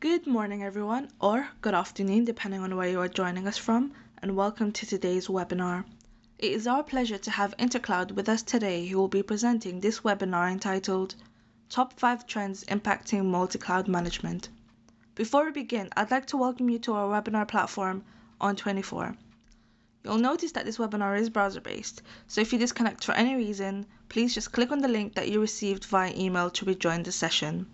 Good morning, everyone, or good afternoon, depending on where you are joining us from, and welcome to today's webinar. It is our pleasure to have Intercloud with us today, who will be presenting this webinar entitled Top 5 Trends Impacting Multi-Cloud Management. Before we begin, I'd like to welcome you to our webinar platform On24. You'll notice that this webinar is browser-based, so if you disconnect for any reason, please just click on the link that you received via email to rejoin the session.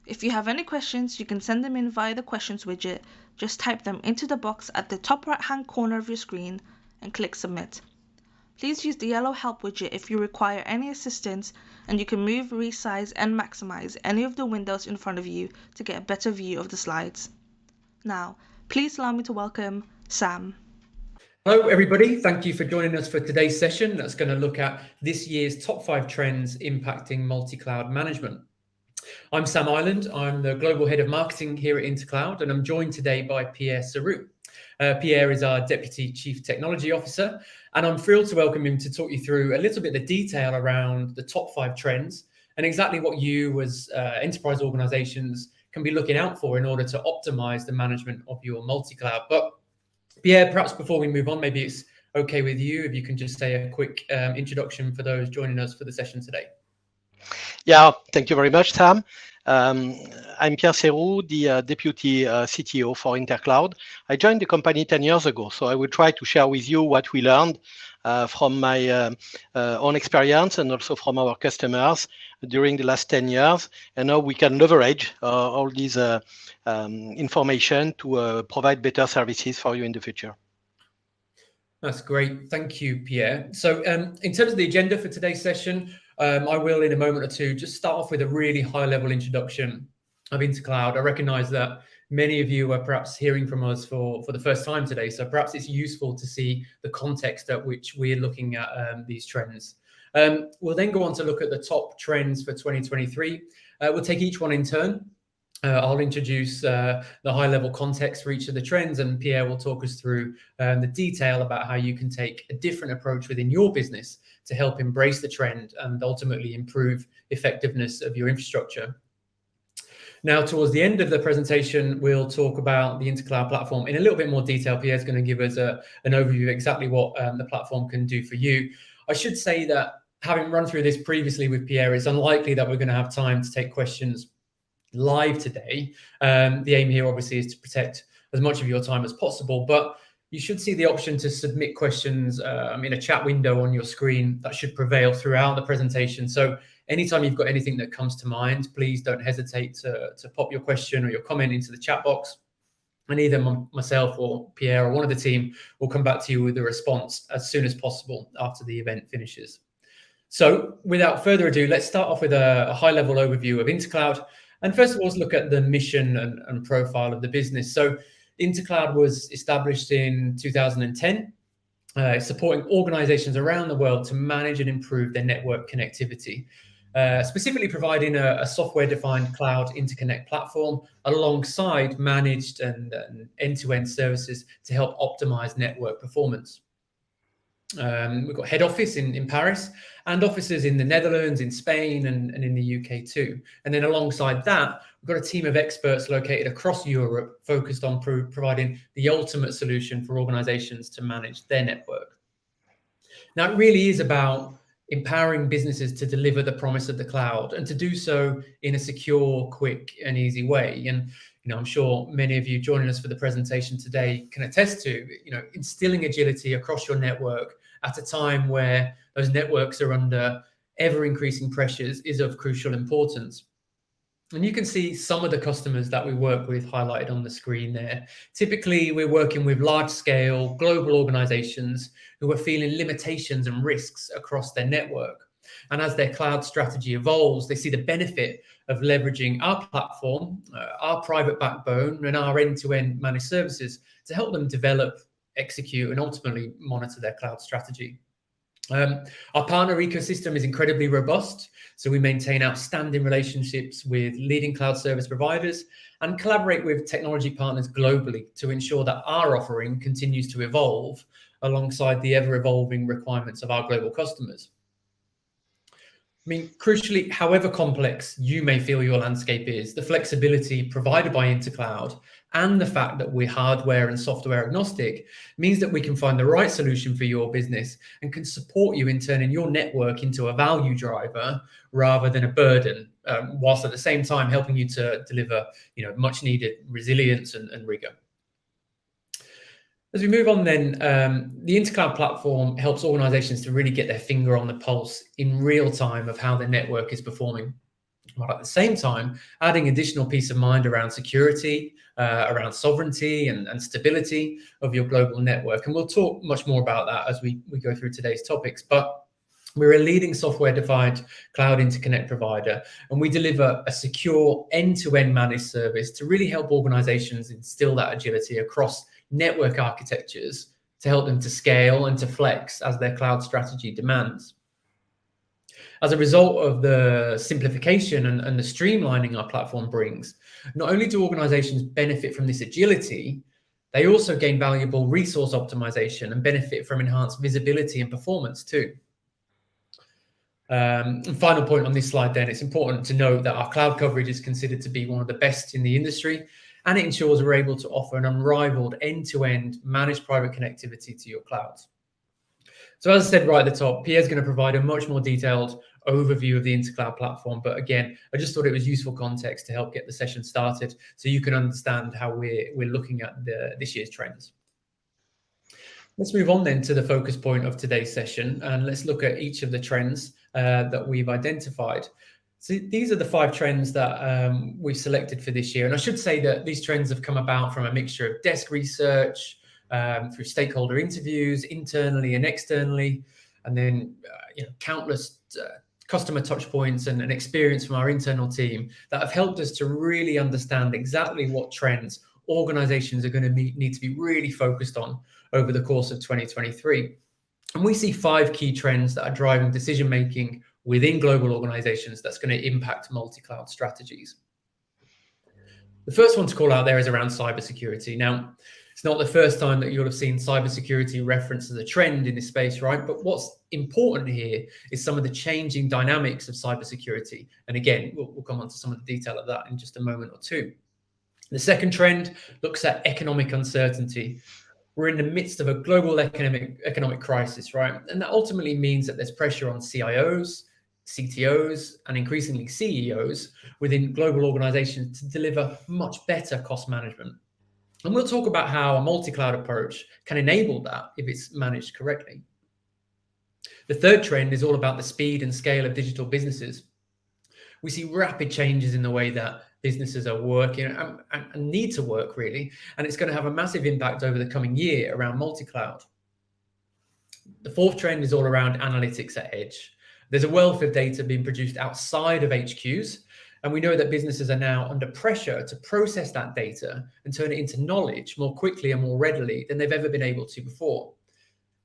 If you have any questions, you can send them in via the questions widget. Just type them into the box at the top right-hand corner of your screen and click submit. Please use the yellow help widget if you require any assistance, and you can move, resize, and maximize any of the windows in front of you to get a better view of the slides. Now, please allow me to welcome Sam. Hello, everybody. Thank you for joining us for today's session that's going to look at this year's top 5 trends impacting multi-cloud management. I'm Sam Ireland. I'm the Global Head of Marketing here at Intercloud, and I'm joined today by Pierre Sarroux. Pierre is our Deputy Chief Technology Officer, and I'm thrilled to welcome him to talk you through a little bit of the detail around the top 5 trends and exactly what you as enterprise organizations can be looking out for in order to optimize the management of your multi-cloud. But Pierre, perhaps before we move on, maybe it's okay with you if you can just say a quick introduction for those joining us for the session today. Yeah, thank you very much, Sam. I'm Pierre Sarroux, the Deputy CTO for Intercloud. I joined the company 10 years ago, so I will try to share with you what we learned from my own experience and also from our customers during the last 10 years, and how we can leverage all these information to provide better services for you in the future. That's great. Thank you, Pierre. So in terms of the agenda for today's session, I will, in a moment or two, just start off with a really high-level introduction of Intercloud. I recognize that many of you are perhaps hearing from us for the first time today, so perhaps it's useful to see the context at which we're looking at these trends. We'll then go on to look at the top trends for 2023. We'll take each one in turn. I'll introduce the high-level context for each of the trends, and Pierre will talk us through the detail about how you can take a different approach within your business to help embrace the trend and ultimately improve effectiveness of your infrastructure. Now, towards the end of the presentation, we'll talk about the Intercloud platform in a little bit more detail. Pierre's going to give us an overview of exactly what the platform can do for you. I should say that having run through this previously with Pierre, it's unlikely that we're going to have time to take questions live today. The aim here obviously is to protect as much of your time as possible, but you should see the option to submit questions in a chat window on your screen that should prevail throughout the presentation. So anytime you've got anything that comes to mind, please don't hesitate to pop your question or your comment into the chat box, and either myself or Pierre or one of the team will come back to you with a response as soon as possible after the event finishes. So without further ado, let's start off with a high-level overview of Intercloud. And first of all, let's look at the mission and profile of the business. So Intercloud was established in 2010, supporting organizations around the world to manage and improve their network connectivity, specifically providing a software-defined cloud interconnect platform alongside managed and end-to-end services to help optimize network performance. We've got head office in Paris and offices in the Netherlands, in Spain, and in the UK too. And then alongside that, we've got a team of experts located across Europe focused on providing the ultimate solution for organizations to manage their network. Now, it really is about empowering businesses to deliver the promise of the cloud and to do so in a secure, quick, and easy way. And I'm sure many of you joining us for the presentation today can attest to, instilling agility across your network at a time where those networks are under ever-increasing pressures is of crucial importance. And you can see some of the customers that we work with highlighted on the screen there. Typically, we're working with large-scale global organizations who are feeling limitations and risks across their network. And as their cloud strategy evolves, they see the benefit of leveraging our platform, our private backbone, and our end-to-end managed services to help them develop, execute, and ultimately monitor their cloud strategy. Our partner ecosystem is incredibly robust, so we maintain outstanding relationships with leading cloud service providers and collaborate with technology partners globally to ensure that our offering continues to evolve alongside the ever-evolving requirements of our global customers. mean, crucially, however complex you may feel your landscape is, the flexibility provided by Intercloud and the fact that we're hardware and software agnostic means that we can find the right solution for your business and can support you in turning your network into a value driver rather than a burden, whilst at the same time helping you to deliver, much needed resilience and rigor. As we move on then, the Intercloud platform helps organizations to really get their finger on the pulse in real time of how their network is performing, while at the same time adding additional peace of mind around security, around sovereignty and stability of your global network. And we'll talk much more about that as we go through today's topics. But we're a leading software-defined cloud interconnect provider, and we deliver a secure end-to-end managed service to really help organizations instill that agility across network architectures to help them to scale and to flex as their cloud strategy demands. As a result of the simplification and the streamlining our platform brings, not only do organizations benefit from this agility, they also gain valuable resource optimization and benefit from enhanced visibility and performance too. And final point on this slide then, it's important to note that our cloud coverage is considered to be one of the best in the industry, and it ensures we're able to offer an unrivaled end-to-end managed private connectivity to your clouds. So as I said right at the top, Pierre's going to provide a much more detailed overview of the Intercloud platform. But again, I just thought it was useful context to help get the session started so you can understand how we're looking at this year's trends. Let's move on then to the focus point of today's session, and let's look at each of the trends that we've identified. So these are the 5 trends that we've selected for this year. And I should say that these trends have come about from a mixture of desk research, through stakeholder interviews, internally and externally, and then countless customer touch points and experience from our internal team that have helped us to really understand exactly what trends organizations are going to need to be really focused on over the course of 2023. And we see 5 key trends that are driving decision making within global organizations that's going to impact multi-cloud strategies. The first one to call out there is around cybersecurity. Now, it's not the first time that you'll have seen cybersecurity referenced as a trend in this space, right? But what's important here is some of the changing dynamics of cybersecurity. And again, we'll come on to some of the detail of that in just a moment or two. The second trend looks at economic uncertainty. We're in the midst of a global economic crisis, right? And that ultimately means that there's pressure on CIOs, CTOs, and increasingly CEOs within global organizations to deliver much better cost management. And we'll talk about how a multi-cloud approach can enable that if it's managed correctly. The third trend is all about the speed and scale of digital businesses. We see rapid changes in the way that businesses are working and need to work, really, and it's going to have a massive impact over the coming year around multi-cloud. The fourth trend is all around analytics at edge. There's a wealth of data being produced outside of HQs, and we know that businesses are now under pressure to process that data and turn it into knowledge more quickly and more readily than they've ever been able to before.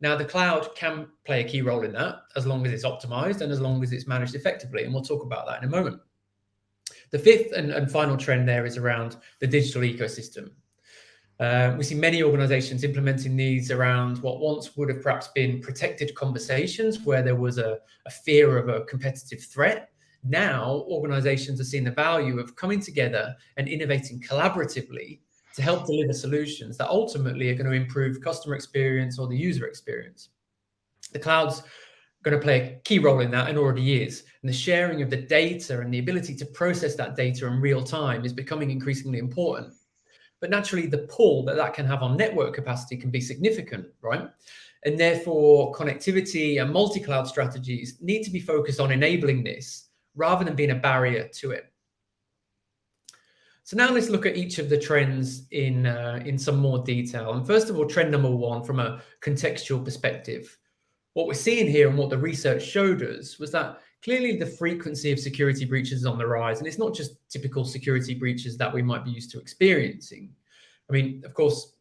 Now, the cloud can play a key role in that, as long as it's optimized and as long as it's managed effectively, and we'll talk about that in a moment. The fifth and final trend there is around the digital ecosystem. We see many organizations implementing these around what once would have perhaps been protected conversations where there was a fear of a competitive threat. Now, organizations are seeing the value of coming together and innovating collaboratively to help deliver solutions that ultimately are going to improve customer experience or the user experience. The cloud's going to play a key role in that and already is. And the sharing of the data and the ability to process that data in real time is becoming increasingly important. But naturally, the pull that can have on network capacity can be significant, right? And therefore, connectivity and multi-cloud strategies need to be focused on enabling this rather than being a barrier to it. So now let's look at each of the trends in some more detail. And first of all, trend number 1 from a contextual perspective. What we're seeing here and what the research showed us was that clearly the frequency of security breaches is on the rise. And it's not just typical security breaches that we might be used to experiencing. I mean, of course,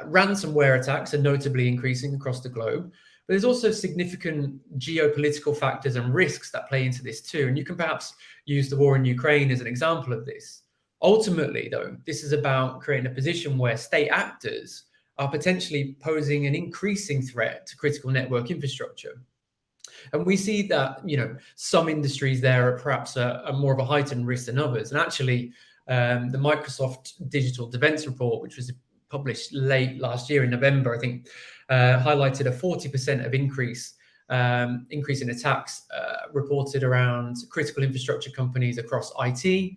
ransomware attacks are notably increasing across the globe, but there's also significant geopolitical factors and risks that play into this too. And you can perhaps use the war in Ukraine as an example of this. Ultimately, though, this is about creating a position where state actors are potentially posing an increasing threat to critical network infrastructure. And we see that, some industries there are perhaps a more of a heightened risk than others. And actually, the Microsoft Digital Defense Report, which was published late last year in November, I think, highlighted a 40% of increase in attacks reported around critical infrastructure companies across IT,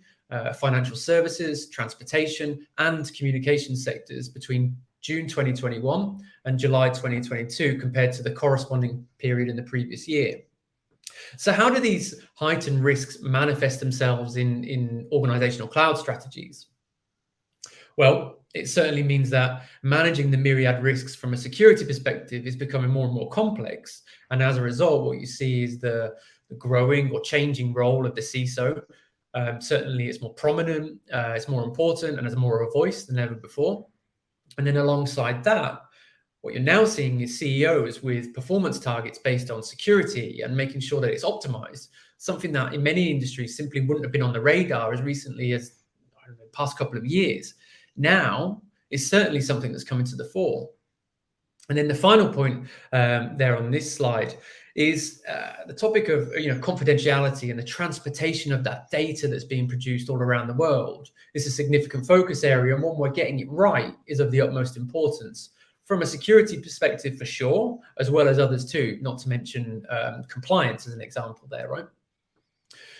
financial services, transportation, and communication sectors between June 2021 and July 2022 compared to the corresponding period in the previous year. So how do these heightened risks manifest themselves in organizational cloud strategies? Well, it certainly means that managing the myriad risks from a security perspective is becoming more and more complex. And as a result, what you see is the growing or changing role of the CISO. Certainly, it's more prominent, it's more important, and has more of a voice than ever before. And then alongside that, what you're now seeing is CEOs with performance targets based on security and making sure that it's optimized, something that in many industries simply wouldn't have been on the radar as recently as the past couple of years. Now is certainly something that's coming to the fore. And then the final point there on this slide is the topic of confidentiality and the transportation of that data that's being produced all around the world. It's a significant focus area, and one where getting it right is of the utmost importance from a security perspective for sure, as well as others too, not to mention compliance as an example there, right?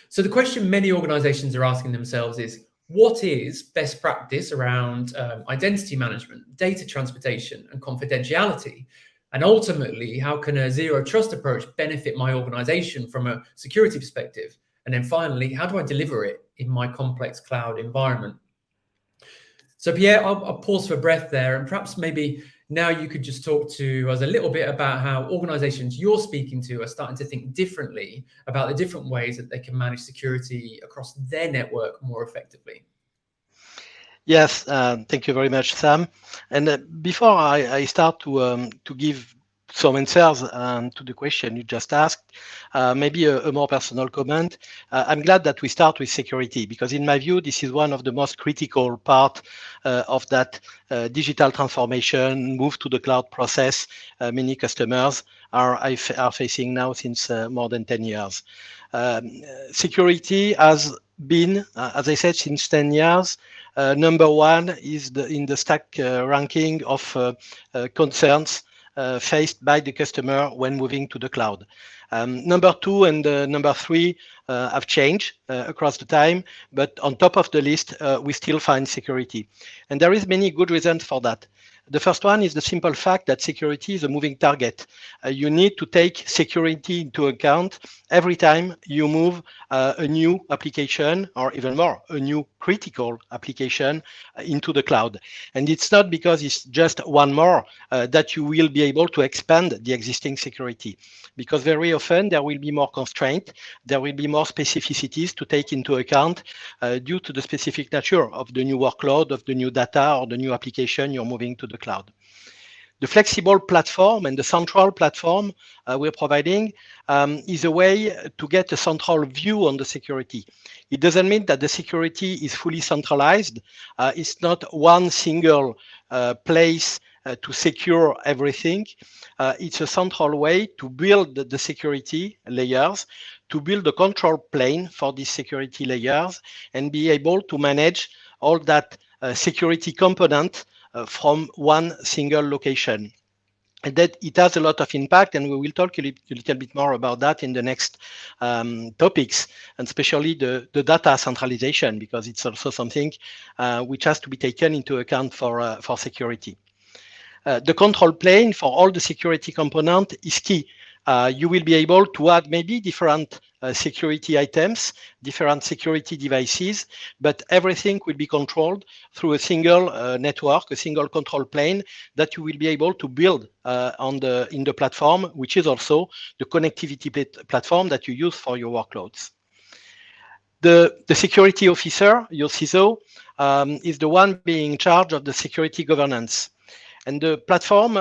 So the question many organizations are asking themselves is, what is best practice around identity management, data transportation, and confidentiality? And ultimately, how can a zero trust approach benefit my organization from a security perspective? And then finally, how do I deliver it in my complex cloud environment? So Pierre, I'll pause for breath there, and perhaps maybe now you could just talk to us a little bit about how organizations you're speaking to are starting to think differently about the different ways that they can manage security across their network more effectively. Yes, thank you very much, Sam. And before I start to give some answers to the question you just asked, maybe a more personal comment. I'm glad that we start with security, because in my view, this is one of the most critical part of that digital transformation, move to the cloud process many customers are facing now since more than 10 years. Security has been, as I said, since 10 years, number one is in the stack ranking of concerns faced by the customer when moving to the cloud. Number two and number three have changed across the time, but on top of the list, we still find security. And there is many good reasons for that. The first one is the simple fact that security is a moving target. You need to take security into account every time you move a new application, or even more, a new critical application into the cloud. And it's not because it's just one more that you will be able to expand the existing security, because very often there will be more constraint, there will be more specificities to take into account due to the specific nature of the new workload, of the new data, or the new application you're moving to the cloud. The flexible platform and the central platform we're providing is a way to get a central view on the security. It doesn't mean that the security is fully centralized. It's not one single place to secure everything. It's a central way to build the security layers, to build a control plane for these security layers, and be able to manage all that security component from one single location. And that it has a lot of impact, and we will talk a little bit more about that in the next topics, and especially the data centralization, because it's also something which has to be taken into account for security. The control plane for all the security component is key. You will be able to add maybe different security items, different security devices, but everything will be controlled through a single network, a single control plane that you will be able to build in the platform, which is also the connectivity platform that you use for your workloads. The security officer, your CISO, is the one being in charge of the security governance. And the platform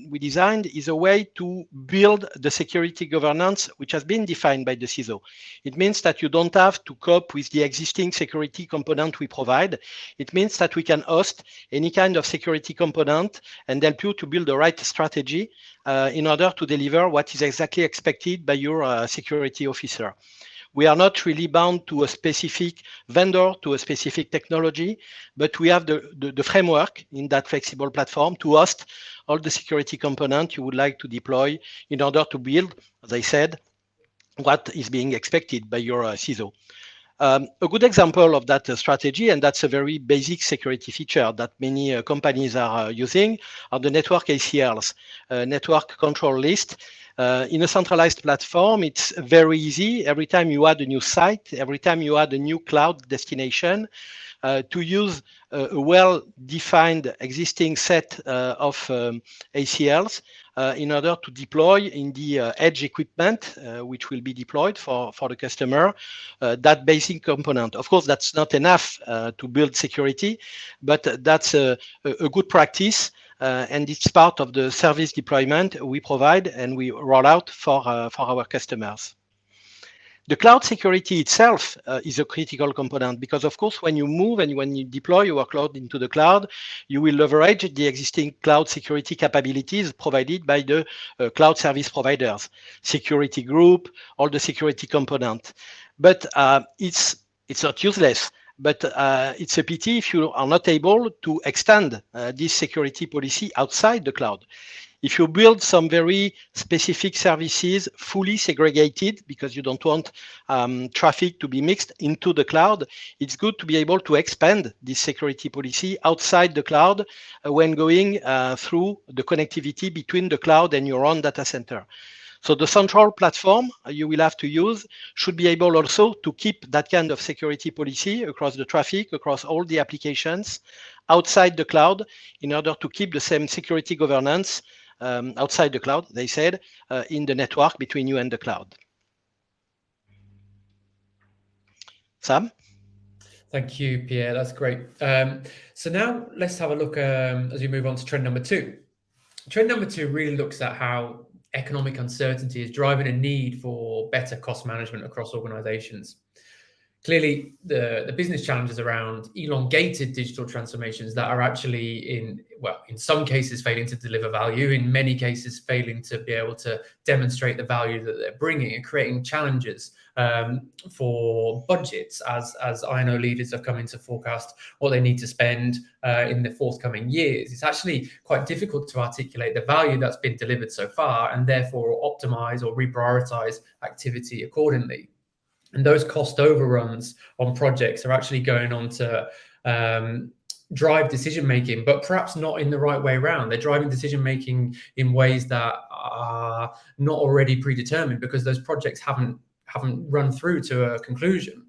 we designed is a way to build the security governance, which has been defined by the CISO. It means that you don't have to cope with the existing security component we provide. It means that we can host any kind of security component and help you to build the right strategy in order to deliver what is exactly expected by your security officer. We are not really bound to a specific vendor, to a specific technology, but we have the framework in that flexible platform to host all the security components you would like to deploy in order to build, as I said, what is being expected by your CISO. A good example of that strategy, and that's a very basic security feature that many companies are using, are the network ACLs, network control list. In a centralized platform, it's very easy. Every time you add a new site, every time you add a new cloud destination, to use a well-defined existing set of ACLs in order to deploy in the edge equipment, which will be deployed for the customer, that basic component. Of course, that's not enough to build security, but that's a good practice. And it's part of the service deployment we provide and we roll out for our customers. The cloud security itself is a critical component because, of course, when you move and when you deploy your cloud into the cloud, you will leverage the existing cloud security capabilities provided by the cloud service providers, security group, all the security component. But it's not useless. But it's a pity if you are not able to extend this security policy outside the cloud. If you build some very specific services fully segregated because you don't want traffic to be mixed into the cloud, it's good to be able to expand this security policy outside the cloud when going through the connectivity between the cloud and your own data center. So the central platform you will have to use should be able also to keep that kind of security policy across the traffic, across all the applications outside the cloud in order to keep the same security governance outside the cloud, they said, in the network between you and the cloud. Sam? Thank you, Pierre. That's great. So now let's have a look as we move on to trend number 2. Trend number 2 really looks at how economic uncertainty is driving a need for better cost management across organizations. Clearly, the business challenges around elongated digital transformations that are actually in some cases failing to deliver value, in many cases failing to be able to demonstrate the value that they're bringing and creating challenges for budgets as I&O leaders are coming to forecast what they need to spend in the forthcoming years. It's actually quite difficult to articulate the value that's been delivered so far and therefore optimize or reprioritize activity accordingly. And those cost overruns on projects are actually going on to drive decision-making, but perhaps not in the right way around. They're driving decision-making in ways that are not already predetermined because those projects haven't run through to a conclusion.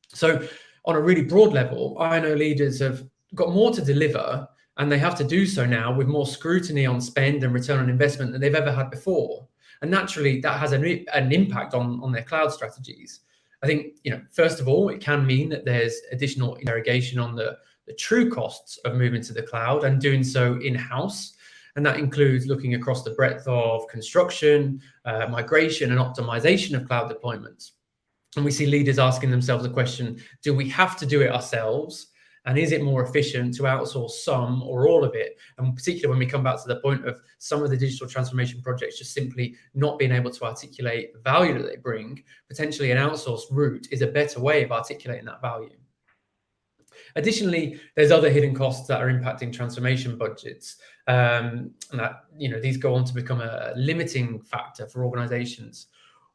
So on a really broad level, I&O leaders have got more to deliver, and they have to do so now with more scrutiny on spend and return on investment than they've ever had before. And naturally, that has an impact on their cloud strategies. I think, first of all, it can mean that there's additional interrogation on the true costs of moving to the cloud and doing so in-house. And that includes looking across the breadth of construction, migration, and optimization of cloud deployments. And we see leaders asking themselves the question, do we have to do it ourselves? And is it more efficient to outsource some or all of it? And particularly when we come back to the point of some of the digital transformation projects just simply not being able to articulate the value that they bring, potentially an outsourced route is a better way of articulating that value. Additionally, there's other hidden costs that are impacting transformation budgets. And that, these go on to become a limiting factor for organizations.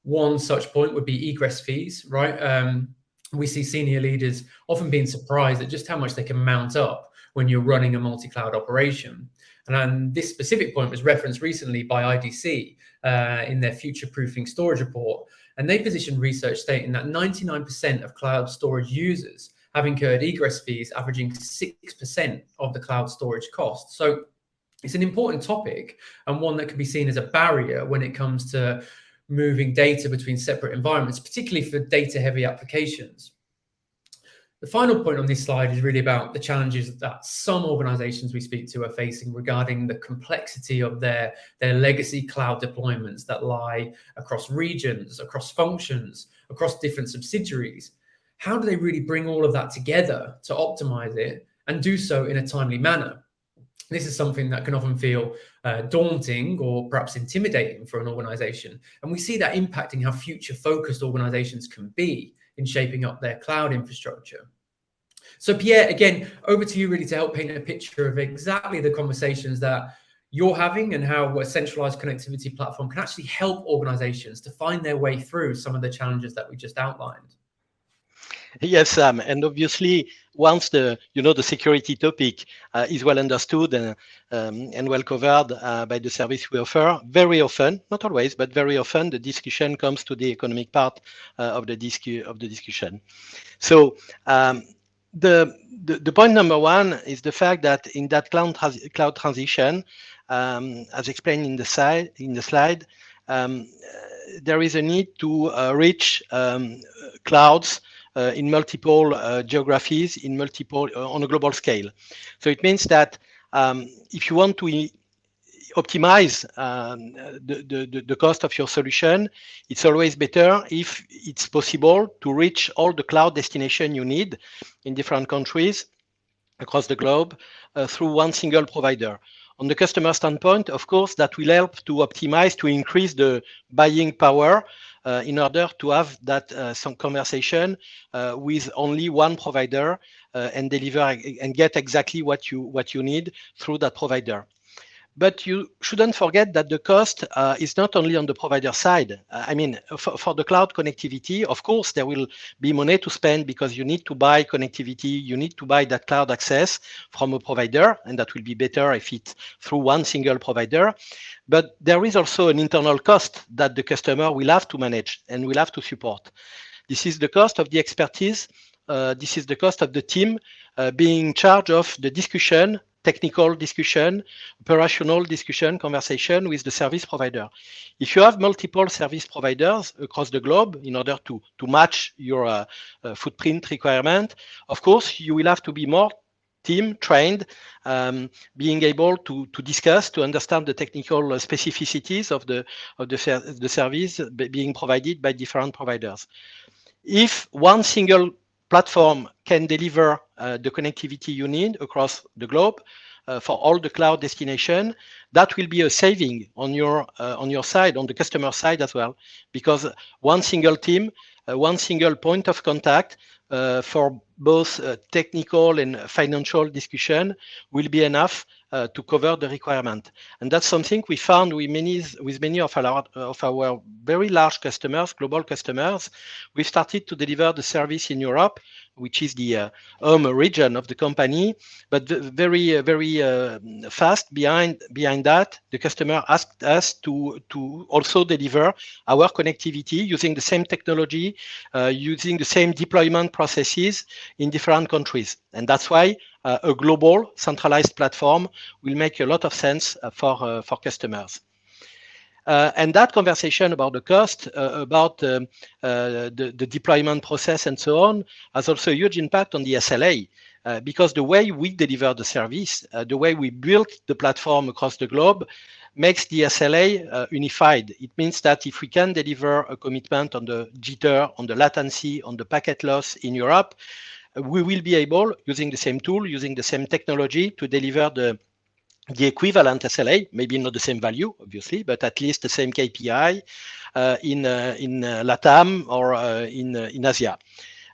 One such point would be egress fees, right? We see senior leaders often being surprised at just how much they can mount up when you're running a multi-cloud operation. And this specific point was referenced recently by IDC in their future-proofing storage report. And they positioned research stating that 99% of cloud storage users have incurred egress fees averaging 6% of the cloud storage cost. So it's an important topic and one that can be seen as a barrier when it comes to moving data between separate environments, particularly for data-heavy applications. The final point on this slide is really about the challenges that some organizations we speak to are facing regarding the complexity of their legacy cloud deployments that lie across regions, across functions, across different subsidiaries. How do they really bring all of that together to optimize it and do so in a timely manner? This is something that can often feel daunting or perhaps intimidating for an organization. And we see that impacting how future-focused organizations can be in shaping up their cloud infrastructure. So Pierre, again, over to you really to help paint a picture of exactly the conversations that you're having and how a centralized connectivity platform can actually help organizations to find their way through some of the challenges that we just outlined. Yes, Sam, and obviously, once the security topic is well understood and well covered by the service we offer, very often, not always, but very often, the discussion comes to the economic part of the discussion. So the point number one is the fact that in that cloud transition, as explained in the slide, there is a need to reach clouds in multiple geographies, on a global scale. So it means that if you want to optimize the cost of your solution, it's always better if it's possible to reach all the cloud destination you need in different countries across the globe through one single provider. On the customer standpoint, of course, that will help to optimize, to increase the buying power in order to have that some conversation with only one provider and deliver and get exactly what you need through that provider. But you shouldn't forget that the cost is not only on the provider side. I mean, for the cloud connectivity, of course, there will be money to spend because you need to buy connectivity, you need to buy that cloud access from a provider, and that will be better if it's through one single provider. But there is also an internal cost that the customer will have to manage and will have to support. This is the cost of the expertise. This is the cost of the team being in charge of the discussion, technical discussion, operational discussion, conversation with the service provider. If you have multiple service providers across the globe in order to match your footprint requirement, of course, you will have to be more team trained, being able to discuss, to understand the technical specificities of the service being provided by different providers. If one single platform can deliver the connectivity you need across the globe for all the cloud destination, that will be a saving on your side, on the customer side as well, because one single team, one single point of contact for both technical and financial discussion will be enough to cover the requirement. And that's something we found with many of our very large customers, global customers. We started to deliver the service in Europe, which is the home region of the company, but very fast behind that, the customer asked us to also deliver our connectivity using the same technology, using the same deployment processes in different countries. And that's why a global centralized platform will make a lot of sense for customers. And that conversation about the cost, about the deployment process and so on, has also a huge impact on the SLA. Because the way we deliver the service, the way we build the platform across the globe, makes the SLA unified. It means that if we can deliver a commitment on the jitter, on the latency, on the packet loss in Europe, we will be able, using the same tool, using the same technology, to deliver the equivalent SLA, maybe not the same value, obviously, but at least the same KPI in LATAM or in Asia.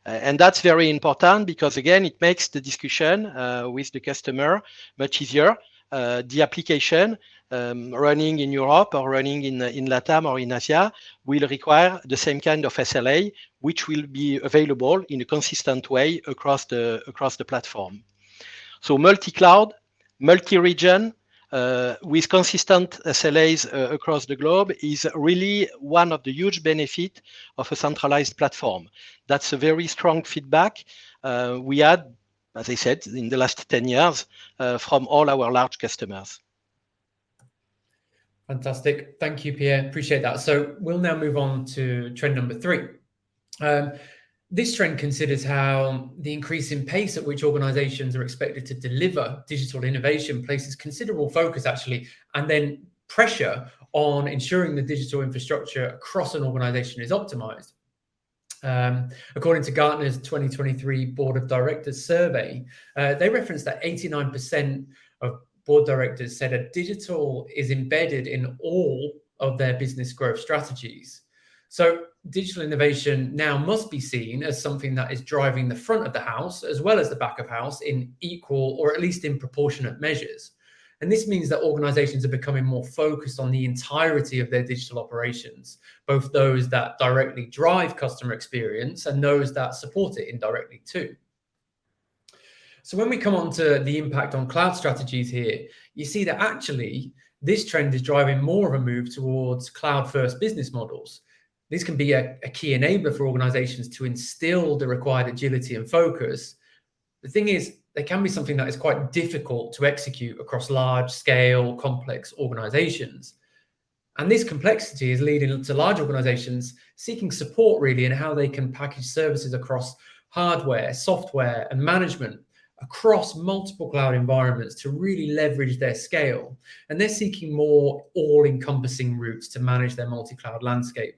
And that's very important because, again, it makes the discussion with the customer much easier. The application running in Europe or running in LATAM or in Asia will require the same kind of SLA, which will be available in a consistent way across the platform. So multi-cloud, multi-region, with consistent SLAs across the globe is really one of the huge benefits of a centralized platform. That's a very strong feedback we had, as I said, in the last 10 years from all our large customers. Fantastic. Thank you, Pierre. Appreciate that. So we'll now move on to trend number 3. This trend considers how the increasing pace at which organizations are expected to deliver digital innovation places considerable focus, actually, and then pressure on ensuring the digital infrastructure across an organization is optimized. According to Gartner's 2023 Board of Directors survey, they referenced that 89% of board directors said that digital is embedded in all of their business growth strategies. So digital innovation now must be seen as something that is driving the front of the house as well as the back of house in equal or at least in proportionate measures. And this means that organizations are becoming more focused on the entirety of their digital operations, both those that directly drive customer experience and those that support it indirectly too. So when we come on to the impact on cloud strategies here, you see that actually this trend is driving more of a move towards cloud-first business models. This can be a key enabler for organizations to instill the required agility and focus. The thing is, they can be something that is quite difficult to execute across large-scale, complex organizations. And this complexity is leading to large organizations seeking support really in how they can package services across hardware, software, and management across multiple cloud environments to really leverage their scale. And they're seeking more all-encompassing routes to manage their multi-cloud landscape.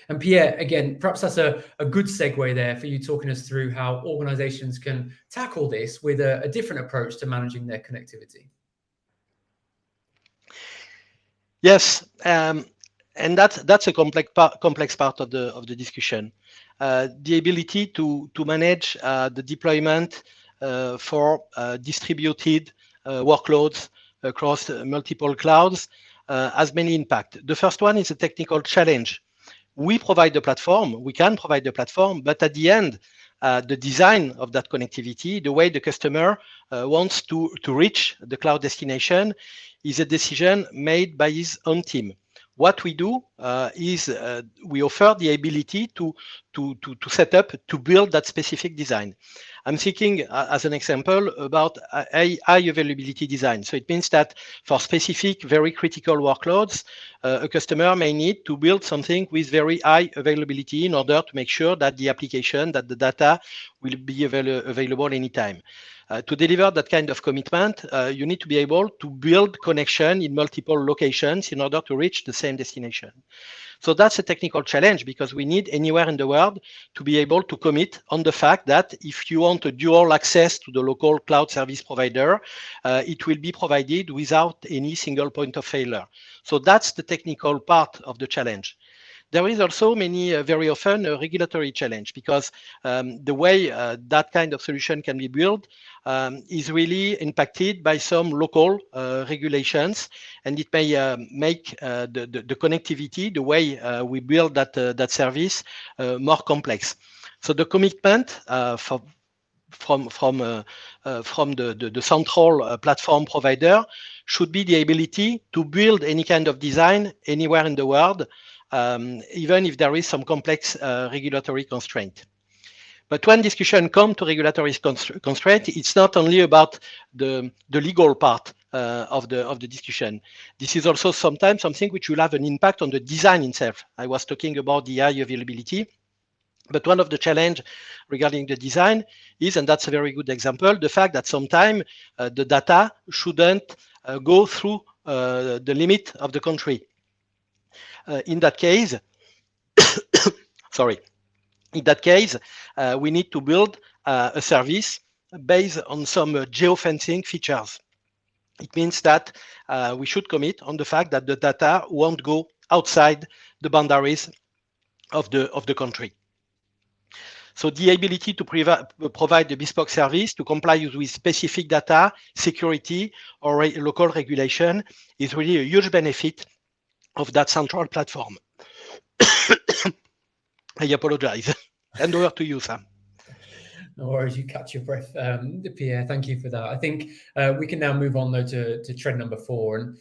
And Pierre, again, perhaps that's a good segue there for you talking us through how organizations can tackle this with a different approach to managing their connectivity. Yes, and that's a complex part of the discussion. The ability to manage the deployment for distributed workloads across multiple clouds has many impacts. The first one is a technical challenge. We provide the platform, we can provide the platform, but at the end, the design of that connectivity, the way the customer wants to reach the cloud destination is a decision made by his own team. What we do is we offer the ability to set up, to build that specific design. I'm thinking, as an example, about high availability design. So it means that for specific, very critical workloads, a customer may need to build something with very high availability in order to make sure that the application, that the data will be available anytime. To deliver that kind of commitment, you need to be able to build connection in multiple locations in order to reach the same destination. So that's a technical challenge because we need anywhere in the world to be able to commit on the fact that if you want a dual access to the local cloud service provider, it will be provided without any single point of failure. So that's the technical part of the challenge. There is also very often a regulatory challenge because the way that kind of solution can be built is really impacted by some local regulations, and it may make the connectivity, the way we build that service, more complex. So the commitment from the central platform provider should be the ability to build any kind of design anywhere in the world, even if there is some complex regulatory constraint. But when discussion comes to regulatory constraint, it's not only about the legal part of the discussion. This is also sometimes something which will have an impact on the design itself. I was talking about the high availability, but one of the challenge regarding the design is, and that's a very good example, the fact that sometimes the data shouldn't go through the limit of the country. In that case, we need to build a service based on some geofencing features. It means that we should commit on the fact that the data won't go outside the boundaries of the country. So the ability to provide the bespoke service to comply with specific data, security, or local regulation is really a huge benefit of that central platform. I apologize. Hand over to you, Sam. No worries, you catch your breath. Pierre, thank you for that. I think we can now move on though to trend number 4. And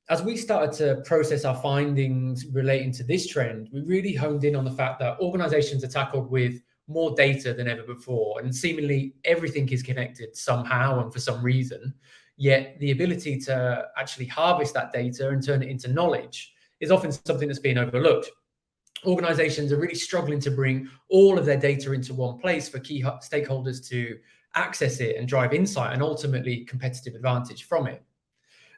as we started to process our findings relating to this trend, we really honed in on the fact that organizations are tackled with more data than ever before, and seemingly everything is connected somehow and for some reason. Yet the ability to actually harvest that data and turn it into knowledge is often something that's being overlooked. organizations are really struggling to bring all of their data into one place for key stakeholders to access it and drive insight and ultimately competitive advantage from it.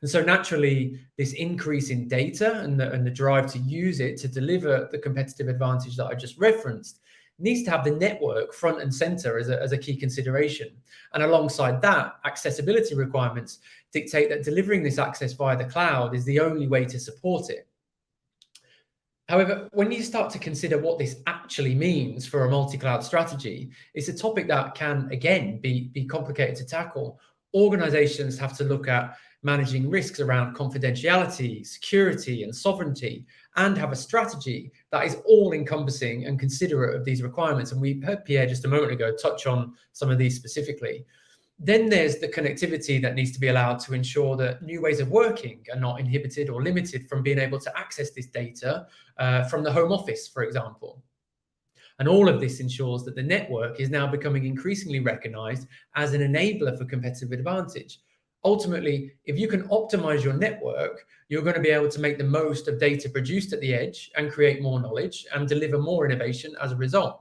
And so naturally, this increase in data and the drive to use it to deliver the competitive advantage that I just referenced needs to have the network front and center as a key consideration. And alongside that, accessibility requirements dictate that delivering this access via the cloud is the only way to support it. However, when you start to consider what this actually means for a multi-cloud strategy, it's a topic that can, again, be complicated to tackle. Organizations have to look at managing risks around confidentiality, security, and sovereignty, and have a strategy that is all-encompassing and considerate of these requirements. And we heard Pierre just a moment ago touch on some of these specifically. Then there's the connectivity that needs to be allowed to ensure that new ways of working are not inhibited or limited from being able to access this data from the home office, for example. And all of this ensures that the network is now becoming increasingly recognized as an enabler for competitive advantage. Ultimately, if you can optimize your network, you're going to be able to make the most of data produced at the edge and create more knowledge and deliver more innovation as a result.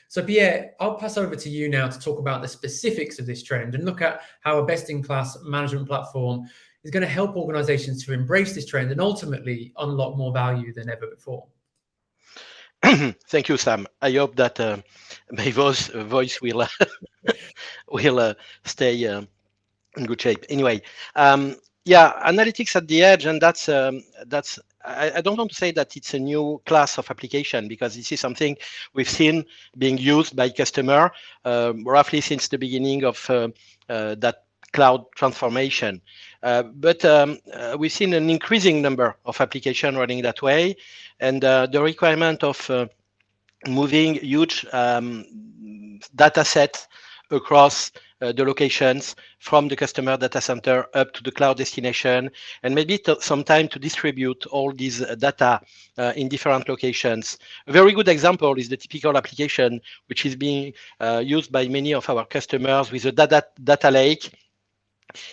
So Pierre, I'll pass over to you now to talk about the specifics of this trend and look at how a best-in-class management platform is going to help organizations to embrace this trend and ultimately unlock more value than ever before. Thank you, Sam. I hope that my voice will will stay in good shape. Anyway, yeah, analytics at the edge, and that's I don't want to say that it's a new class of application, because this is something we've seen being used by customer roughly since the beginning of that cloud transformation. But we've seen an increasing number of applications running that way, and the requirement of moving huge data sets across the locations from the customer data center up to the cloud destination, and maybe some time to distribute all these data in different locations. A very good example is the typical application which is being used by many of our customers with a data lake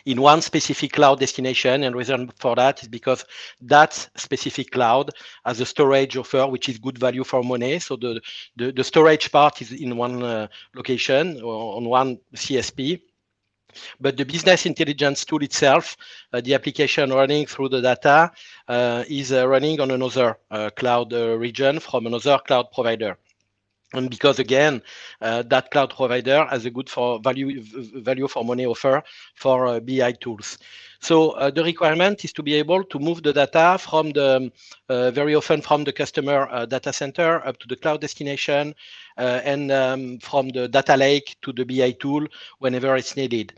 in one specific cloud destination, and reason for that is because that specific cloud has a storage offer which is good value for money. So the storage part is in one location or on one CSP, but the business intelligence tool itself, the application running through the data, is running on another cloud region from another cloud provider. And because again, that cloud provider has a good for value for money offer for BI tools. So the requirement is to be able to move the data from the very often from the customer data center up to the cloud destination, and from the data lake to the BI tool whenever it's needed.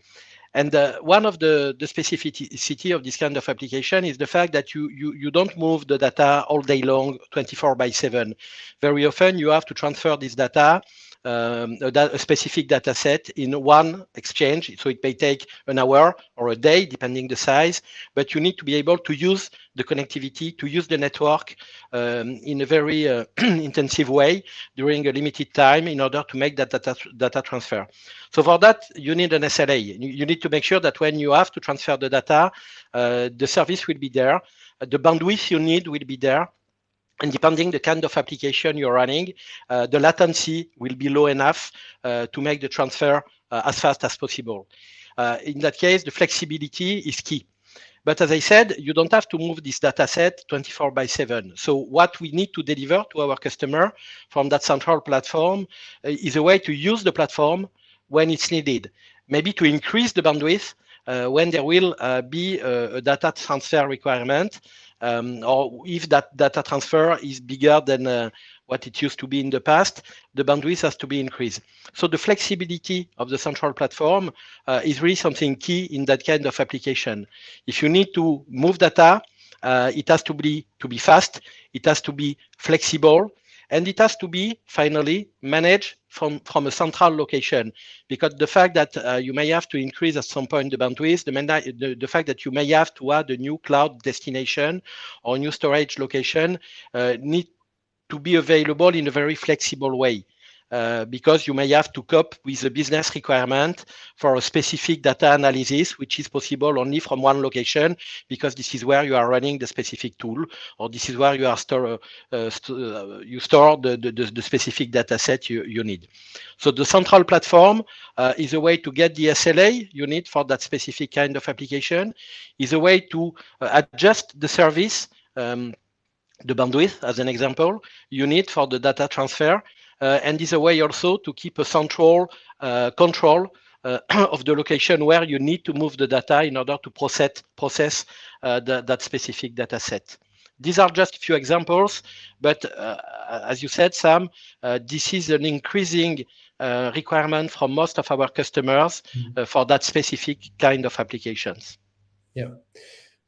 And one of the specificity of this kind of application is the fact that you don't move the data all day long, 24/7. Very often you have to transfer this data, a specific data set in one exchange. So it may take an hour or a day, depending the size, but you need to be able to use the connectivity, to use the network in a very intensive way during a limited time in order to make that data transfer. So for that, you need an SLA. You need to make sure that when you have to transfer the data, the service will be there, the bandwidth you need will be there, and depending the kind of application you're running, the latency will be low enough to make the transfer as fast as possible. In that case, the flexibility is key. But as I said, you don't have to move this data set 24/7. So what we need to deliver to our customer from that central platform is a way to use the platform when it's needed, maybe to increase the bandwidth when there will be a data transfer requirement, or if that data transfer is bigger than what it used to be in the past, the bandwidth has to be increased. So the flexibility of the central platform is really something key in that kind of application. If you need to move data, it has to be fast, it has to be flexible, and it has to be finally managed from a central location, because the fact that you may have to increase at some point the bandwidth, the fact that you may have to add a new cloud destination or new storage location need to be available in a very flexible way. because you may have to cope with the business requirement for a specific data analysis, which is possible only from one location, because this is where you are running the specific tool, or this is where you are store the specific data set you need. So the central platform is a way to get the SLA you need for that specific kind of application, is a way to adjust the service, the bandwidth, as an example, you need for the data transfer, and is a way also to keep a central control of the location where you need to move the data in order to process that specific data set. These are just a few examples, but as you said, Sam, this is an increasing requirement from most of our customers for that specific kind of applications. Yeah.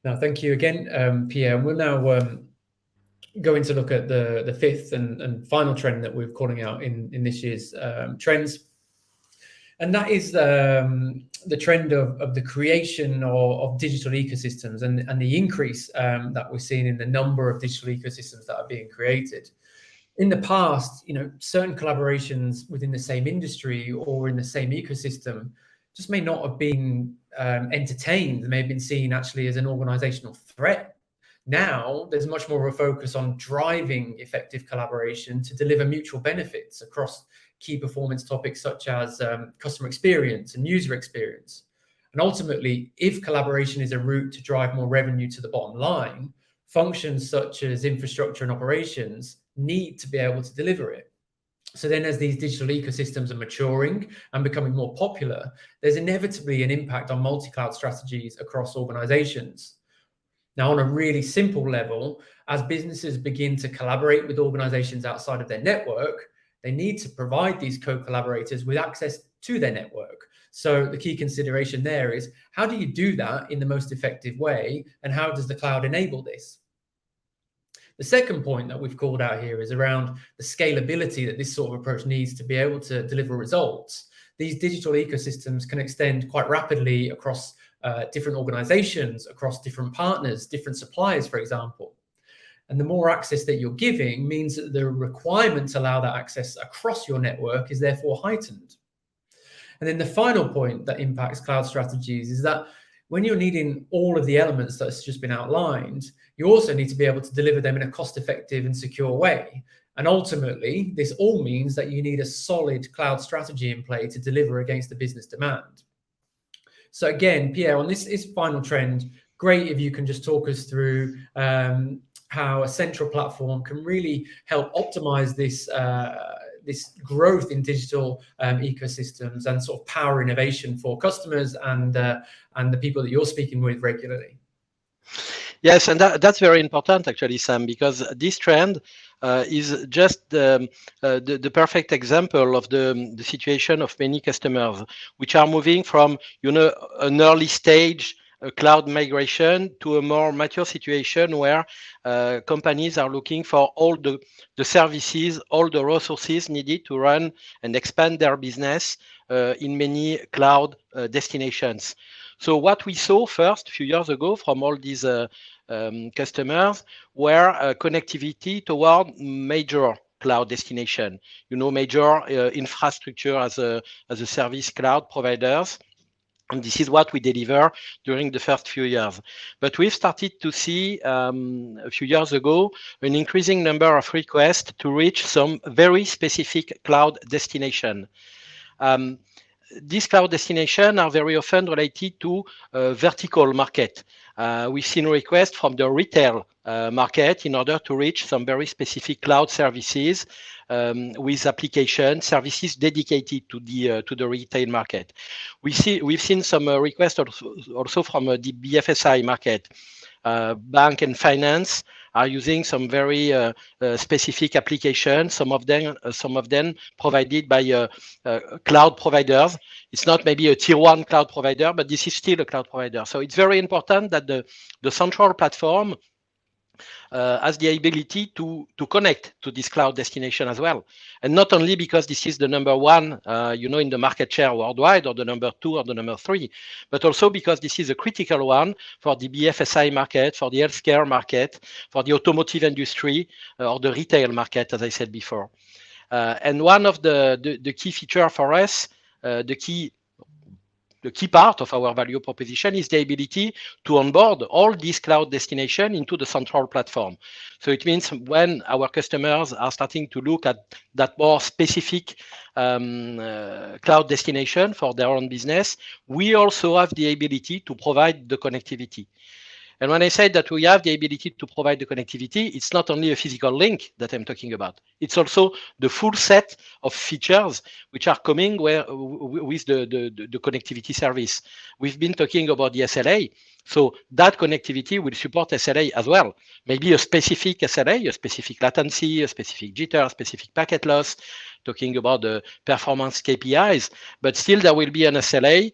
Now, thank you again, Pierre. We'll now going to look at the fifth and final trend that we're calling out in this year's trends. And that is the trend of the creation of digital ecosystems and the increase that we're seeing in the number of digital ecosystems that are being created. In the past, certain collaborations within the same industry or in the same ecosystem just may not have been entertained. They may have been seen actually as an organizational threat. Now, there's much more of a focus on driving effective collaboration to deliver mutual benefits across key performance topics such as customer experience and user experience. And ultimately, if collaboration is a route to drive more revenue to the bottom line, functions such as infrastructure and operations need to be able to deliver it. So then as these digital ecosystems are maturing and becoming more popular, there's inevitably an impact on multi-cloud strategies across organizations. Now, on a really simple level, as businesses begin to collaborate with organizations outside of their network, they need to provide these co-collaborators with access to their network. So the key consideration there is, how do you do that in the most effective way? And how does the cloud enable this? The second point that we've called out here is around the scalability that this sort of approach needs to be able to deliver results. These digital ecosystems can extend quite rapidly across different organizations, across different partners, different suppliers, for example. And the more access that you're giving means that the requirement to allow that access across your network is therefore heightened. And then the final point that impacts cloud strategies is that when you're needing all of the elements that's just been outlined, you also need to be able to deliver them in a cost-effective and secure way. And ultimately, this all means that you need a solid cloud strategy in play to deliver against the business demand. So again, Pierre, on this final trend, great if you can just talk us through how a central platform can really help optimize this this growth in digital ecosystems and sort of power innovation for customers and the people that you're speaking with regularly. Yes, and that's very important actually, Sam, because this trend is just the perfect example of the situation of many customers, which are moving from an early stage cloud migration to a more mature situation where companies are looking for all the services, all the resources needed to run and expand their business in many cloud destinations. So what we saw first a few years ago from all these customers were connectivity toward major cloud destination, major infrastructure as a service cloud providers. And this is what we deliver during the first few years. But we've started to see a few years ago an increasing number of requests to reach some very specific cloud destination. These cloud destinations are very often related to vertical market. We've seen requests from the retail market in order to reach some very specific cloud services with application services dedicated to the retail market. We've seen some requests also from the BFSI market. Bank and finance are using some very specific applications. Some of them provided by cloud providers. It's not maybe a tier 1 cloud provider, but this is still a cloud provider. So it's very important that the central platform has the ability to connect to this cloud destination as well. And not only because this is the number one, in the market share worldwide, or the number 2 or the number 3, but also because this is a critical one for the BFSI market, for the healthcare market, for the automotive industry, or the retail market, as I said before. And one of the key feature for us, the key part of our value proposition is the ability to onboard all these cloud destinations into the central platform. So it means when our customers are starting to look at that more specific cloud destination for their own business, we also have the ability to provide the connectivity. And when I say that we have the ability to provide the connectivity, it's not only a physical link that I'm talking about. It's also the full set of features which are coming with the connectivity service. We've been talking about the SLA. So that connectivity will support SLA as well. Maybe a specific SLA, a specific latency, a specific jitter, a specific packet loss, talking about the performance KPIs, but still there will be an SLA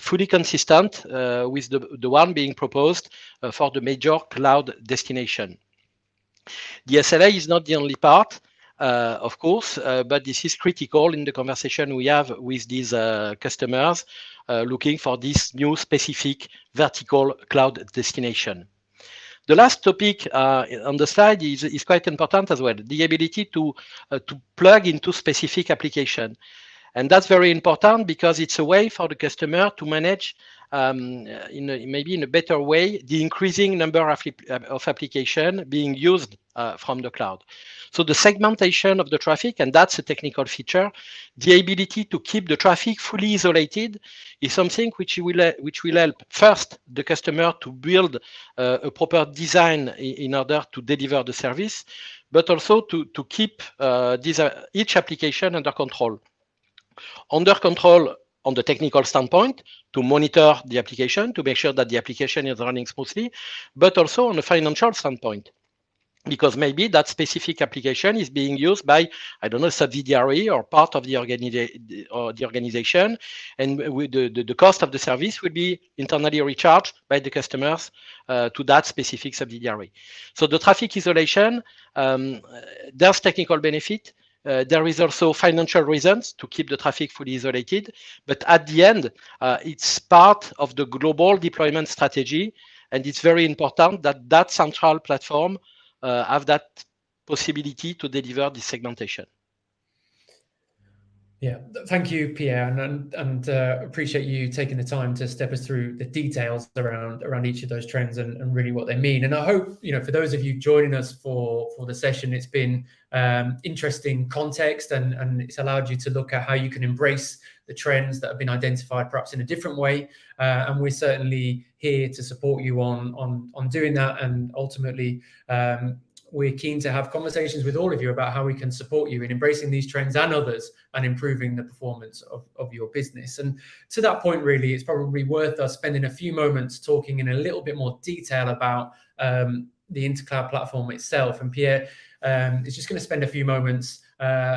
fully consistent with the one being proposed for the major cloud destination. The SLA is not the only part, of course, but this is critical in the conversation we have with these customers looking for this new specific vertical cloud destination. The last topic on the slide is quite important as well, the ability to plug into specific application. And that's very important because it's a way for the customer to manage maybe in a better way the increasing number of applications being used from the cloud. So the segmentation of the traffic, and that's a technical feature, the ability to keep the traffic fully isolated is something which will help first the customer to build a proper design in order to deliver the service, but also to keep each application under control. Under control on the technical standpoint, to monitor the application, to make sure that the application is running smoothly, but also on a financial standpoint, because maybe that specific application is being used by, I don't know, a subsidiary or part of the organization, and the cost of the service will be internally recharged by the customers to that specific subsidiary. So the traffic isolation, there's technical benefit. There is also financial reasons to keep the traffic fully isolated, but at the end, it's part of the global deployment strategy, and it's very important that that central platform have that possibility to deliver this segmentation. Yeah, thank you, Pierre, and appreciate you taking the time to step us through the details around each of those trends and really what they mean. And I hope, for those of you joining us for the session, it's been interesting context and it's allowed you to look at how you can embrace the trends that have been identified perhaps in a different way. And we're certainly here to support you on doing that. And ultimately, we're keen to have conversations with all of you about how we can support you in embracing these trends and others and improving the performance of your business. And to that point, really, it's probably worth us spending a few moments talking in a little bit more detail about the Intercloud platform itself. And Pierre is just going to spend a few moments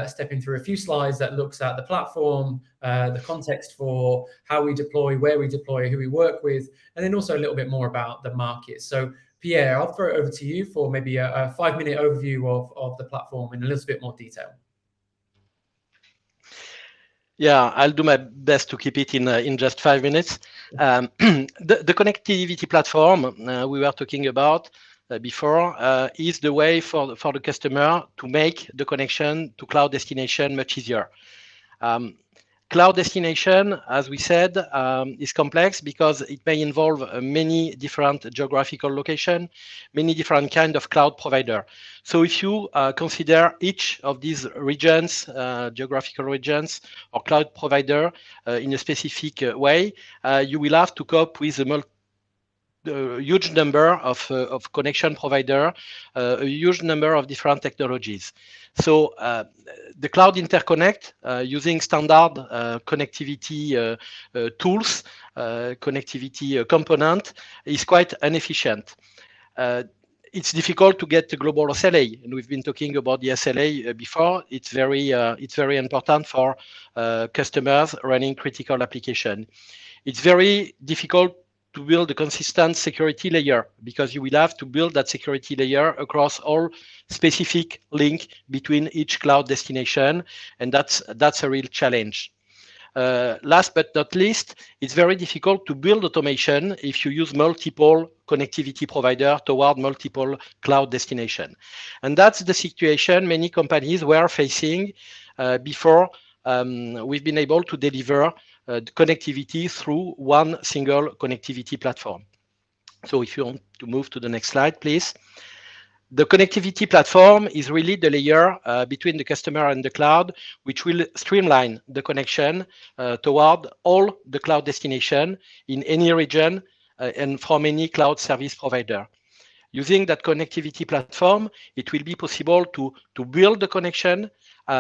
stepping through a few slides that looks at the platform, the context for how we deploy, where we deploy, who we work with, and then also a little bit more about the market. So Pierre, I'll throw it over to you for maybe a 5-minute overview of the platform in a little bit more detail. Yeah, I'll do my best to keep it in just 5 minutes. The connectivity platform we were talking about before is the way for the customer to make the connection to cloud destination much easier. Cloud destination, as we said, is complex because it may involve many different geographical locations, many different kind of cloud provider. So if you consider each of these regions, geographical regions or cloud provider in a specific way, you will have to cope with a huge number of connection provider, a huge number of different technologies. So the cloud interconnect using standard connectivity tools, connectivity component is quite inefficient. It's difficult to get the global SLA, and we've been talking about the SLA before. It's very important for customers running critical application. It's very difficult to build a consistent security layer because you will have to build that security layer across all specific link between each cloud destination, and that's a real challenge. Last but not least, it's very difficult to build automation if you use multiple connectivity provider toward multiple cloud destination. And that's the situation many companies were facing before we've been able to deliver connectivity through one single connectivity platform. So if you want to move to the next slide, please. The connectivity platform is really the layer between the customer and the cloud, which will streamline the connection toward all the cloud destination in any region and from any cloud service provider. Using that connectivity platform, it will be possible to build the connection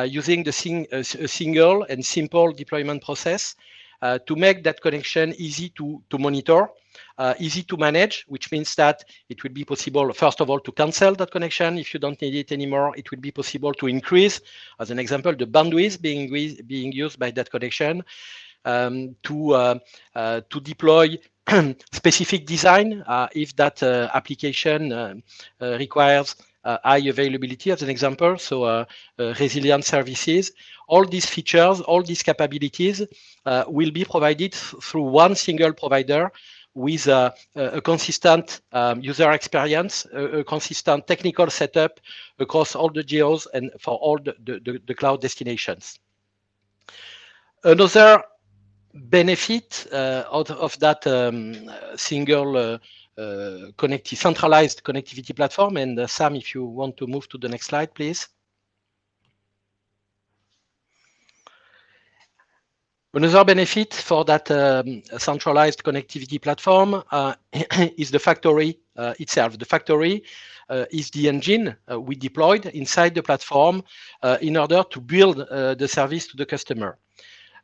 using a single and simple deployment process to make that connection easy to monitor, easy to manage, which means that it will be possible, first of all, to cancel that connection if you don't need it anymore. It will be possible to increase, as an example, the bandwidth being used by that connection, to deploy specific design if that application requires high availability, as an example, so resilient services. All these features, all these capabilities will be provided through one single provider with a consistent user experience, a consistent technical setup across all the geos and for all the cloud destinations. Another benefit out of that single centralized connectivity platform, and Sam, if you want to move to the next slide, please. Another benefit for that centralized connectivity platform is the factory itself. The factory is the engine we deployed inside the platform in order to build the service to the customer.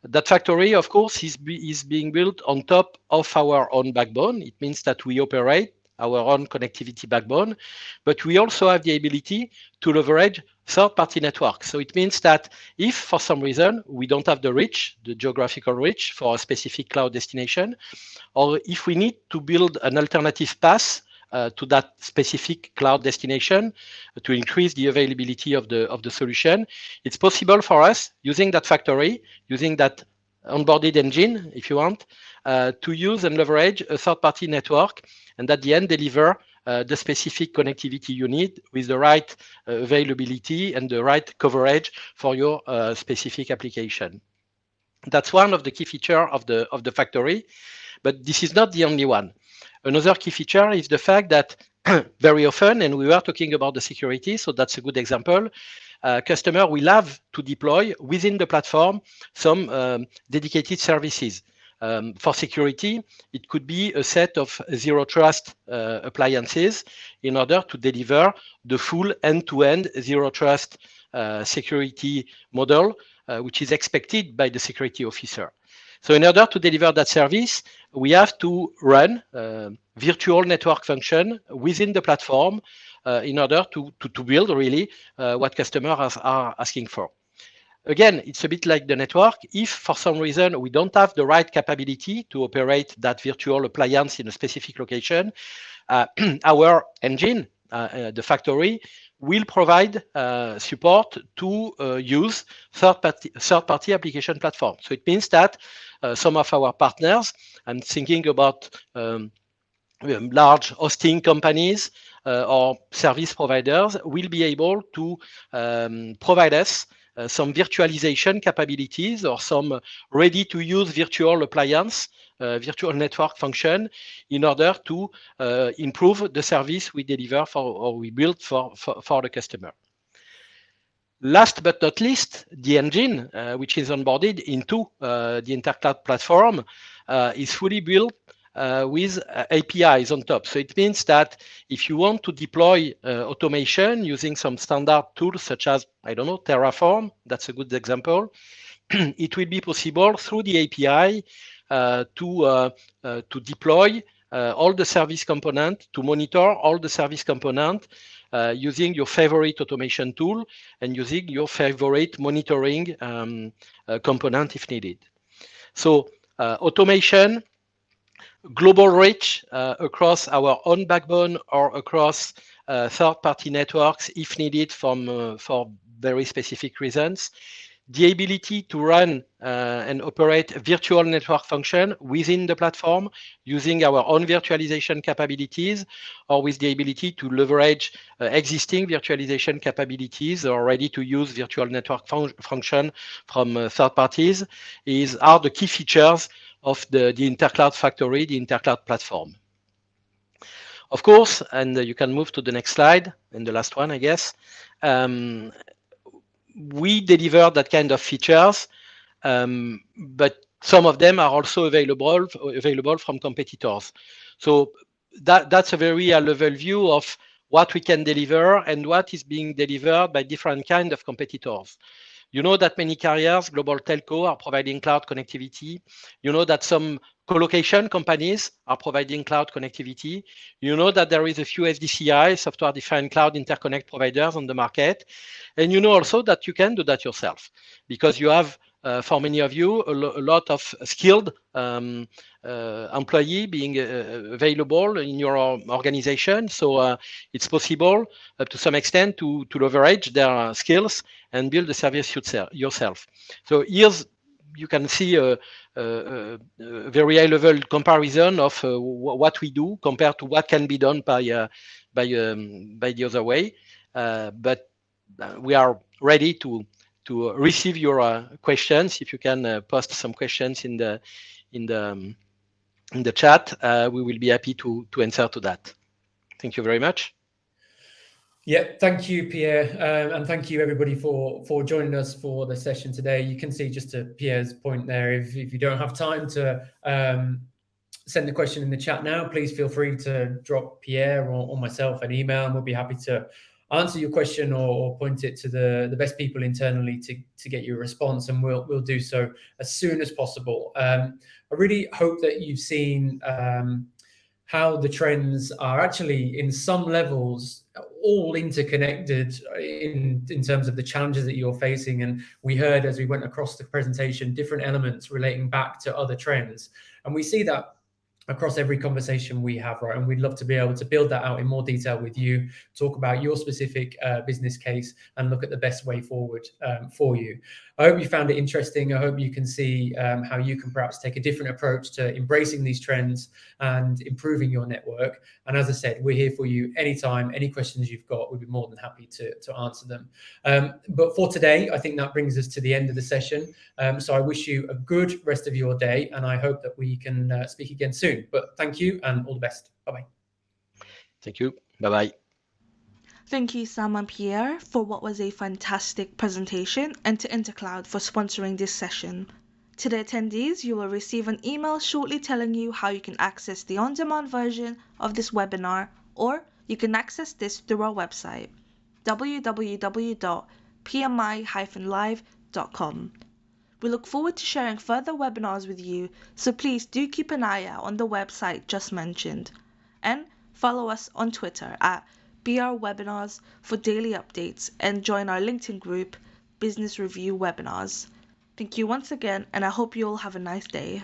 That factory, of course, is being built on top of our own backbone. It means that we operate our own connectivity backbone, but we also have the ability to leverage third-party networks. So it means that if for some reason we don't have the reach, the geographical reach for a specific cloud destination, or if we need to build an alternative path to that specific cloud destination to increase the availability of the solution, it's possible for us, using that factory, using that onboarded engine, if you want, to use and leverage a third-party network, and at the end deliver the specific connectivity you need with the right availability and the right coverage for your specific application. That's one of the key features of the factory, but this is not the only one. Another key feature is the fact that very often, and we were talking about the security, so that's a good example, customer will have to deploy within the platform some dedicated services. For security, it could be a set of zero trust appliances in order to deliver the full end-to-end zero trust security model, which is expected by the security officer. So in order to deliver that service, we have to run virtual network function within the platform in order to build really what customers are asking for. Again, it's a bit like the network. If for some reason we don't have the right capability to operate that virtual appliance in a specific location, our engine, the factory, will provide support to use third-party application platform. So it means that some of our partners, I'm thinking about large hosting companies or service providers, will be able to provide us some virtualization capabilities or some ready-to-use virtual appliance, virtual network function in order to improve the service we deliver or we build for the customer. Last but not least, the engine, which is onboarded into the InterCloud platform, is fully built with APIs on top. So it means that if you want to deploy automation using some standard tools such as, I don't know, Terraform, that's a good example, it will be possible through the API to deploy all the service component, to monitor all the service component using your favorite automation tool and using your favorite monitoring component if needed. So automation, global reach across our own backbone or across third-party networks if needed for very specific reasons. the ability to run and operate a virtual network function within the platform using our own virtualization capabilities, or with the ability to leverage existing virtualization capabilities or ready-to-use virtual network function from third parties are the key features of the InterCloud Factory, the InterCloud platform. Of course, and you can move to the next slide, and the last one, I guess. We deliver that kind of features, but some of them are also available from competitors. So that's a very level view of what we can deliver and what is being delivered by different kind of competitors. You know that many carriers, global telco, are providing cloud connectivity. You know that some colocation companies are providing cloud connectivity. You know that there is a few SDCI, software-defined cloud interconnect providers on the market. And you know also that you can do that yourself because you have, for many of you, a lot of skilled employee being available in your organization. So it's possible to some extent to leverage their skills and build the service yourself. So here's, you can see a very high level comparison of what we do compared to what can be done by the other way. But we are ready to receive your questions. If you can post some questions in the chat, we will be happy to answer to that. Thank you very much. Yeah, thank you, Pierre, and thank you everybody for joining us for the session today. You can see, just to Pierre's point there, if you don't have time to send the question in the chat now, please feel free to drop Pierre or myself an email, and we'll be happy to answer your question or point it to the best people internally to get you a response, and we'll do so as soon as possible. I really hope that you've seen how the trends are actually, in some levels, all interconnected in terms of the challenges that you're facing. And we heard, as we went across the presentation, different elements relating back to other trends. And we see that across every conversation we have, right? And we'd love to be able to build that out in more detail with you, talk about your specific business case, and look at the best way forward for you. I hope you found it interesting. I hope you can see how you can perhaps take a different approach to embracing these trends and improving your network. And as I said, we're here for you anytime. Any questions you've got, we'd be more than happy to answer them. But for today, I think that brings us to the end of the session. So I wish you a good rest of your day, and I hope that we can speak again soon. But thank you and all the best. Bye-bye. Thank you. Bye-bye. Thank you, Sam and Pierre, for what was a fantastic presentation, and to InterCloud for sponsoring this session. To the attendees, you will receive an email shortly telling you how you can access the on-demand version of this webinar, or you can access this through our website, www.pmi-live.com. We look forward to sharing further webinars with you, so please do keep an eye out on the website just mentioned. And follow us on Twitter at BR Webinars for daily updates, and join our LinkedIn group, Business Review Webinars. Thank you once again, and I hope you all have a nice day.